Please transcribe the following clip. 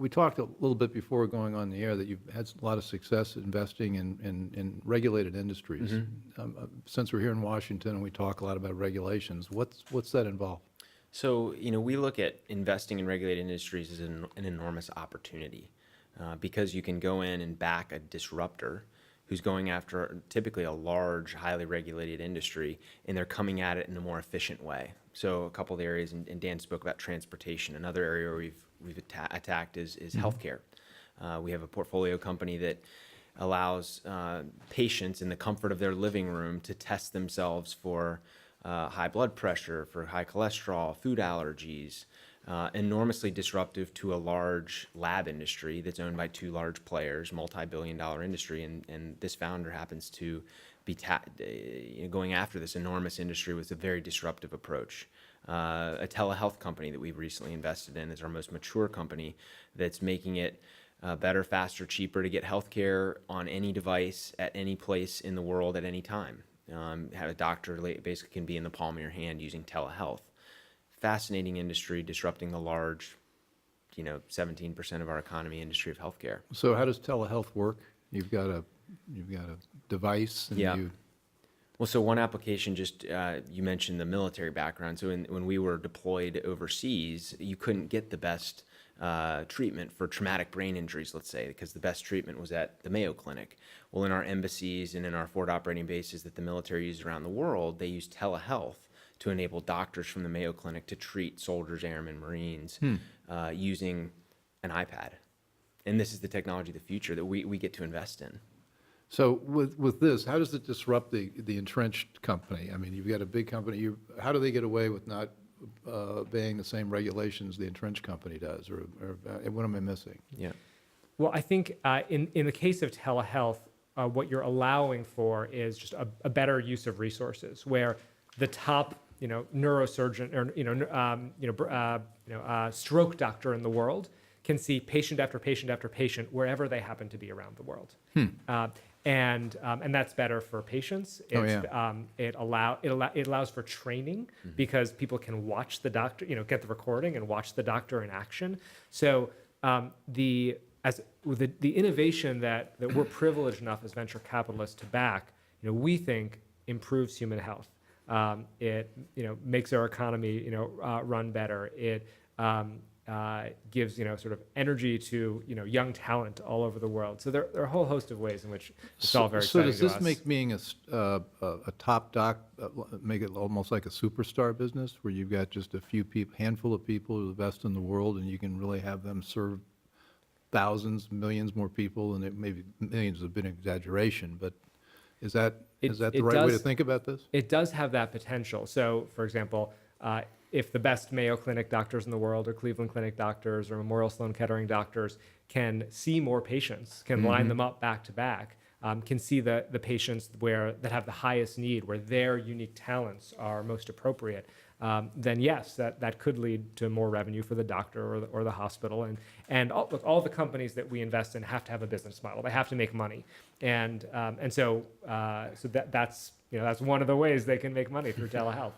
we talked a little bit before going on the air that you've had a lot of success investing in regulated industries. Since we're here in Washington and we talk a lot about regulations, what's that involve? So, we look at investing in regulated industries as an enormous opportunity because you can go in and back a disruptor who's going after typically a large, highly regulated industry, and they're coming at it in a more efficient way. So a couple of areas, and Dan spoke about transportation. Another area we've attacked is healthcare. We have a portfolio company that allows patients in the comfort of their living room to test themselves for high blood pressure, for high cholesterol, food allergies, enormously disruptive to a large lab industry that's owned by two large players, multi-billion-dollar industry, and this founder happens to be going after this enormous industry with a very disruptive approach. A telehealth company that we've recently invested in is our most mature company that's making it better, faster, cheaper to get healthcare on any device at any place in the world at any time. Have a doctor basically can be in the palm of your hand using telehealth. Fascinating industry, disrupting the large, 17% of our economy industry of healthcare. So how does telehealth work? You've got a device. And Yeah. Well, so one application, just you mentioned the military background. So when we were deployed overseas, you couldn't get the best treatment for traumatic brain injuries, let's say, because the best treatment was at the Mayo Clinic. Well, in our embassies and in our forward operating bases that the military used around the world, they use telehealth to enable doctors from the Mayo Clinic to treat soldiers, airmen, Marines using an iPad. And this is the technology of the future that we get to invest in. So with this, how does it disrupt the entrenched company? I mean, you've got a big company. How do they get away with not obeying the same regulations the entrenched company does? Or what am I missing? Yeah. Well, I think in the case of telehealth, what you're allowing for is just a better use of resources, where the top neurosurgeon or stroke doctor in the world can see patient after patient after patient wherever they happen to be around the world. And that's better for patients. It allows for training because people can watch the doctor, get the recording and watch the doctor in action. So the innovation that we're privileged enough as venture capitalists to back, we think improves human health. It makes our economy run better. It gives sort of energy to young talent all over the world. So there are a whole host of ways in which it's all very exciting to us. So does this make being a top doc make it almost like a superstar business where you've got just a handful of people who are the best in the world, and you can really have them serve thousands, millions more people, and maybe millions is a bit of exaggeration, but is that the right way to think about this? It does have that potential. So, for example, if the best Mayo Clinic doctors in the world, or Cleveland Clinic doctors, or Memorial Sloan Kettering doctors can see more patients, can line them up back to back, can see the patients that have the highest need, where their unique talents are most appropriate, then yes, that could lead to more revenue for the doctor or the hospital. And all the companies that we invest in have to have a business model. They have to make money, and so that's one of the ways they can make money through telehealth.